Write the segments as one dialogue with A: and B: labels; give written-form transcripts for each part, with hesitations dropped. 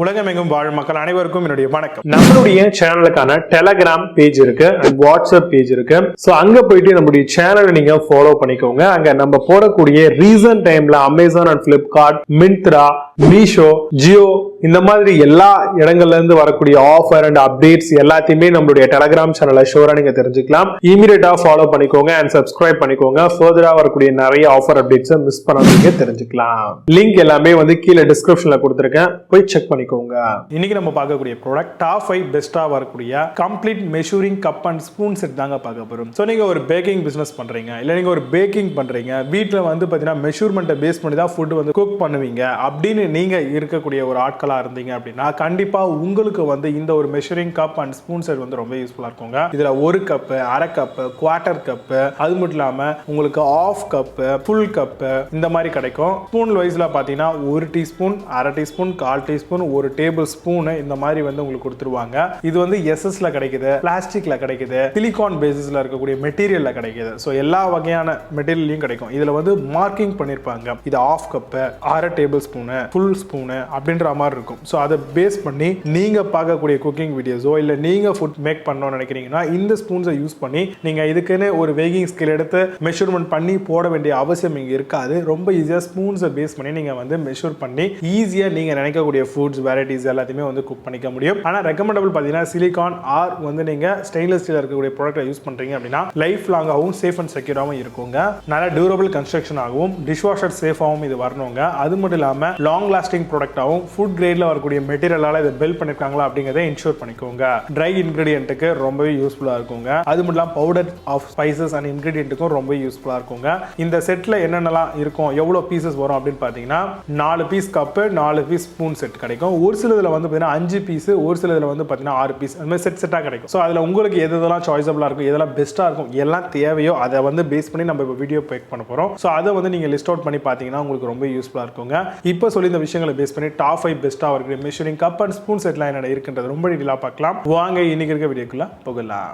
A: உலகமெங்கும் வாழும் மக்கள் அனைவருக்கும் என்னுடைய வணக்கம். நம்மளுடைய சேனலுக்கான டெலகிராம் பேஜ் இருக்கு அண்ட் வாட்ஸ்அப் பேஜ் இருக்கு. சோ அங்க போயிட்டு நம்மளுடைய சேனலை நீங்க ஃபாலோ பண்ணிக்கோங்க. அங்க நம்ம போடக்கூடிய ரீசன்ட் டைம்ல Amazon and Flipkart, Myntra, Meesho, Jio இந்த மாதிரி எல்லா இடங்கள்ல இருந்து வரக்கூடிய ஆஃபர் அண்ட் அப்டேட்ஸ் எல்லாத்தையுமே நம்மளுடைய டெலகிராம் சேனல்ல ஷோரா நீங்க தெரிஞ்சுக்கலாம். இமீடியட்டா ஃபாலோ பண்ணிக்கோங்க அண்ட் சப்ஸ்கிரைப் பண்ணிக்கோங்க. ஃபர்தரா வரக்கூடிய நிறைய ஆஃபர் அப்டேட்ஸ் மிஸ் பண்ணாதீங்க, தெரிஞ்சுக்கலாம். லிங்க் எல்லாமே கீழே டிஸ்கிரிப்ஷன்ல கொடுத்திருக்கேன், போய் செக் பண்ணிக்கோங்க. இன்னைக்கு நம்ம பார்க்கக்கூடிய ப்ராடக்ட் டாப் 5 பெஸ்டா வரக்கூடிய complete measuring cup and spoon set தாங்க பார்க்க போறோம். சோ நீங்க ஒரு பேக்கிங் பிசினஸ் பண்றீங்க, இல்ல நீங்க ஒரு பேக்கிங் பண்றீங்க, வீட்ல பாத்தீங்கன்னா மெஷூர்மெண்ட்டை பேஸ் பண்ணி தான் ஃபுட் குக் பண்ணுவீங்க அப்படின்னு நீங்க இருக்கக்கூடிய ஒரு ஆட்களா இருந்தீங்க அப்படின்னா கண்டிப்பா உங்களுக்கு இந்த ஒரு measuring cup and spoon set ரொம்ப யூஸ்ஃபுல்லா இருக்குங்க. இதுல ஒரு கப், அரை கப், குவார்டர் கப், அது மட்டும் இல்லாம உங்களுக்கு ஆஃப் கப், ஃபுல் கப் இந்த மாதிரி கிடைக்கும். ஸ்பூன் வைஸ்ல பாத்தீங்கன்னா ஒரு டீஸ்பூன், அரை டீஸ்பூன், கால் டீஸ்பூன், ஒரு டேபிள் ஸ்பூன் இந்த மாதிரி உங்களுக்கு கொடுத்துருவாங்க. இது எஸ்எஸ்ல கிடைக்குது, பிளாஸ்டிக்ல கிடைக்குது, சிலிகான் பேசிஸ்ல இருக்கக்கூடிய மெட்டீரியல்ல கிடைக்குது. சோ எல்லா வகையான மெட்டீரியல்லையும் கிடைக்கும். இதுல மார்க்கிங் பண்ணிருப்பாங்க, இது ஆஃப் கப், அரை டேபிள் ஸ்பூன், ஃபுல் ஸ்பூன் அப்படின்ற மாதிரி இருக்கும். சோ அதை பேஸ் பண்ணி நீங்க பார்க்கக்கூடிய குக்கிங் வீடியோஸோ இல்ல நீங்க ஃபுட் மேக் பண்ணணும்னு நினைக்கிறீங்கன்னா இந்த ஸ்பூன்ஸை யூஸ் பண்ணி நீங்க இதுக்குன்னு ஒரு வேகிங் ஸ்கேல் எடுத்து மெஷர்மெண்ட் பண்ணி போட வேண்டிய அவசியம் இங்க இருக்காது. ரொம்ப ஈஸியா ஸ்பூன்ஸை பேஸ் பண்ணி நீங்க மெஷர் பண்ணி ஈஸியா நீங்க நினைக்கக்கூடிய ஃபுட்ஸ் வெரைட்டிஸ் எல்லாத்தையுமே குக் பண்ணிக்க முடியும். ஆனா ரெக்கமெண்டபிள் பாத்தீங்கன்னா சிலிகான் ஆர் நீங்க ஸ்டெயின்லெஸ் ஸ்டீல் இருக்கக்கூடிய ப்ராடக்ட்டை யூஸ் பண்றீங்க அப்படின்னா லைஃப் லாங்காகவும் சேஃப் அண்ட் செக்யூராகவும் இருக்குங்க. நல்ல டியூரபிள் கன்ஸ்ட்ரக்ஷன் ஆகவும் டிஷ் வாஷர் சேஃபாகவும் இது வரணுங்க. அது மட்டும் இல்லாம லாங் லாஸ்டிங் ப்ராடக்டாகவும் ஃபுட் கிரேட்ல வரக்கூடிய மெட்டீரியலால இதை பில்ட் பண்ணிருக்காங்களா அப்படிங்கறத இன்ஷூர் பண்ணிக்கோங்க. ட்ரை இன்கிரிடியன்ட்டுக்கு ரொம்பவே யூஸ்ஃபுல்லா இருக்குங்க. அது மட்டும் இல்லாம பவுடர் ஆஃப் ஸ்பைசஸ் அண்ட் இன்கிரிடியன்ட்டுக்கும் ரொம்ப யூஸ்ஃபுல்லா இருக்குங்க. இந்த செட்ல என்னென்னலாம் இருக்கும், எவ்வளவு பீசஸ் வரும் அப்படின்னு பாத்தீங்கன்னா 4 piece cup, 4 piece spoon set கிடைக்கும். ஒரு சில இதுல பாத்தீங்கன்னா 5 பீஸ், ஒரு சில இதுல பாத்தீங்கன்னா 6 பீஸ் அந்த மாதிரி செட்டா கிடைக்கும். சோ அதுல உங்களுக்கு எதெல்லாம் சாய்ஸபிளா இருக்கும், எதெல்லாம் பெஸ்டா இருக்கும், எல்லாம் தேவையோ அதை பேஸ் பண்ணி நம்ம இப்போ வீடியோ பேக் பண்ண போறோம். சோ அதை நீங்க லிஸ்ட் அவுட் பண்ணி பாத்தீங்கன்னா உங்களுக்கு ரொம்ப யூஸ்ஃபுல்லா இருக்குங்க. இப்போ சொல்லி இந்த விஷயங்களை பேஸ் பண்ணி டாப் 5 பெஸ்டா இருக்கிற மெஷரிங் கப் அண்ட் ஸ்பூன் செட்லாம் என்ன இருக்குன்றது ரொம்ப டீடைலா பார்க்கலாம். வாங்க இன்னைக்கு இருக்க வீடியோக்குள்ள போகலாம்.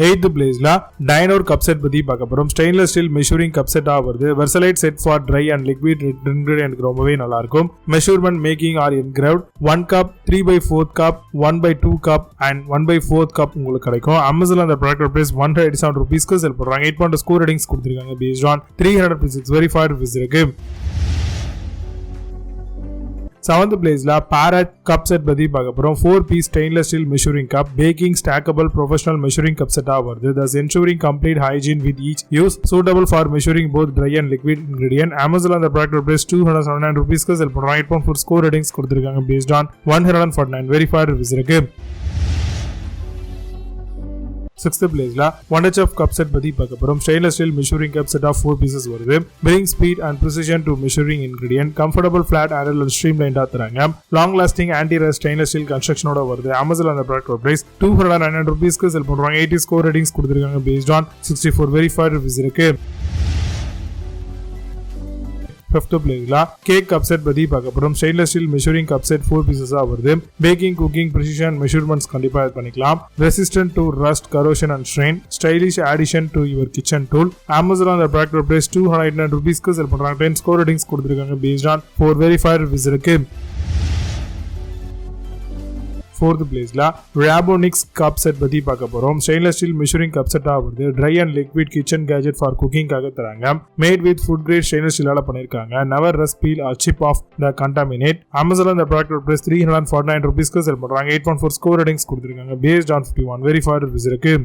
A: 8th பிளேஸ்ல டைனோர் கப் செட் பத்தி பார்க்க போறோம். Stainless steel measuring cup set வருது. Versatile set for dry and liquid ingredient ரொம்பவே நல்லா இருக்கும். Measurement markings are engraved 1 cup, 3/4 cup, 1/2 cup and 1/4 cup உங்களுக்கு கிடைக்கும். அமேசான்ல அந்த ப்ராடக்ட் பிரைஸ் 187 ரூபீஸ்க்கு செல் பண்றாங்க. 8.2 ஸ்கோர் ரேட்டிங்ஸ் கொடுத்திருக்காங்க பேஸ்ட் ஆன் 306 வெரிஃபைட் ரிவ்யூஸ் இருக்கு. 7th பிளேஸ்ல Parage கப் செட் பத்தி பார்க்க போறோம். 4 piece stainless steel measuring cup, packing stackable professional measuring cup set வருது. Thus ensuring complete hygiene with each use, suitable for measuring both dry and liquid ingredient. Amazon அந்த product price 279 ரூபீஸ்க்கு sell பண்றாங்க. 8.4 score ratings கொடுத்திருக்காங்க based on 149 verified reviews இருக்கு. 6th பிளேஸ்ல Wonderchef cup set பத்தி பார்க்க போறோம். Stainless steel measuring cup set 4 pieces வருது. Bring speed and precision to measuring ingredient. Comfortable flat handle and streamlined தராங்க. Long lasting anti-rust stainless steel construction ஓட வருது. Amazon அந்த ப்ராடக்ட் பிரைஸ் 299 ரூபீஸ்க்கு செல் பண்றாங்க. 80 score ratings கொடுத்திருக்காங்க based on 64 வெரிஃபைட் ரிவ்யூஸ் இருக்கு. 5th பிளேஸ்ல cake cup set பத்தி பார்க்க போறோம். Stainless steel measuring cup set 4 பீசஸா வருது. பேக்கிங், குக்கிங், precision மெஷர்மெண்ட்ஸ் கண்டிப்பா இது பண்ணிக்கலாம். Resistant to rust, corrosion and strain, stylish addition to your kitchen tool. Amazon அந்த ப்ராடக்ட் பிரைஸ் 289 ரூபீஸ்க்கு செல் பண்றாங்க. 10 ஸ்கோர் ரேட்டிங்ஸ் கொடுத்திருக்காங்க based on 4 வெரிஃபைட் ரிவ்யூஸ் இருக்கு. 4th பிளேஸ்ல Rabbonix cup set பத்தி பார்க்க போறோம். Stainless steel measuring cup set வருது. Dry and liquid kitchen gadget for குக்கிங்காக தராங்க. Made with food grade stainless ஸ்டீலால பண்ணிருக்காங்க. Never rust, peel or chip off the contaminate. அமேசான்ல இந்த ப்ராடக்ட் பிரைஸ் 349 ரூபீஸ்க்கு செல் பண்றாங்க. 8.4 ஸ்கோர் ரேட்டிங்ஸ் கொடுத்திருக்காங்க based on 51 வெரிஃபைட் ரிவ்யூஸ் இருக்கு.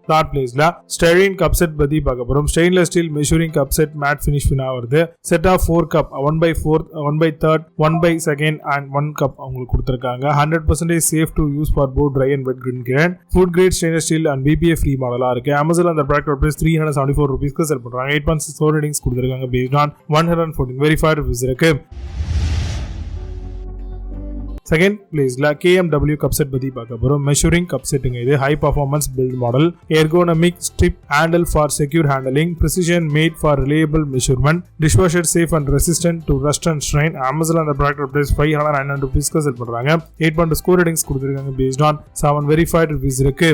A: 3rd பிளேஸ்ல Steren கப் செட் பத்தி பார்க்க போறோம். Stainless steel measuring cup set matte finish வருது. Set of 4 cup, 1/4, 1/3, 1/2 and 1 cup உங்களுக்கு கொடுத்திருக்காங்க. 100% safe to use for both dry and wet ingredient. Food grade stainless steel and BPA free மாடலா இருக்கு. Amazon அந்த product price 374 ரூபீஸ்க்கு sell பண்றாங்க. 8.6 score ratings கொடுத்திருக்காங்க based on 114 verified reviews இருக்கு. 2nd பிளேஸ்ல KMW cup set பத்தி பார்க்க போறோம். மெஷரிங் கப் செட்டுங்க இது. High performance build model. Ergonomic strip handle for secure handling. precision made for reliable measurement. Dishwasher safe and resistant to rust and strain. Amazon அந்த product price 599 ரூபீஸ்க்கு sell பண்றாங்க. 8.2 score ratings கொடுத்திருக்காங்க based on 7 verified reviews இருக்கு.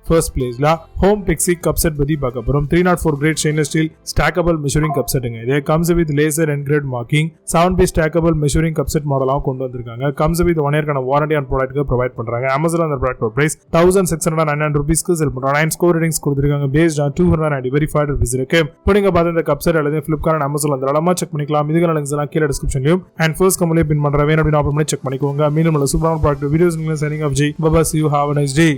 A: First பிளேஸ்ல Homepixi cup set பத்தி பார்க்க போறோம். 304 grade stainless steel stackable measuring cup செட்டுங்க. இது comes with laser engraved marking 7-piece stackable measuring cup set மாடலாக கொண்டு வந்திருக்காங்க. comes with 1 year warranty on ப்ராடக்ட்க்கு ப்ரொவைட் பண்றாங்க. Amazon அந்த ப்ராடக்ட் பிரைஸ் 1699 ரூபீஸ்க்கு செல் பண்றாங்க. 9 ஸ்கோர் ரேட்டிங்ஸ் கொடுத்திருக்காங்க. பேஸ்ட் ஆன் 290 வெரிஃபைட் ரிவ்யூஸ் இருக்கு. இப்போ நீங்க பார்த்த இந்த கப் செட் அல்லது Flipkart and Amazon அந்த அளமா செக் பண்ணிக்கலாம். இதுக்கான லிங்க்ஸ் எல்லாம் கீழ டிஸ்கிரிப்ஷன்லயும் அண்ட் ஃபர்ஸ்ட் கமெண்ட்லயே பின் பண்றேன். வேணும் அப்படினா ஆப்பன் பண்ணி செக் பண்ணிக்கோங்க. மீண்டும் உள்ள சூப்பரான ப்ராடக்ட் வீடியோஸ் நீங்க சைனிங் ஆஃப் ஜி. Bye bye, see you, have a nice day.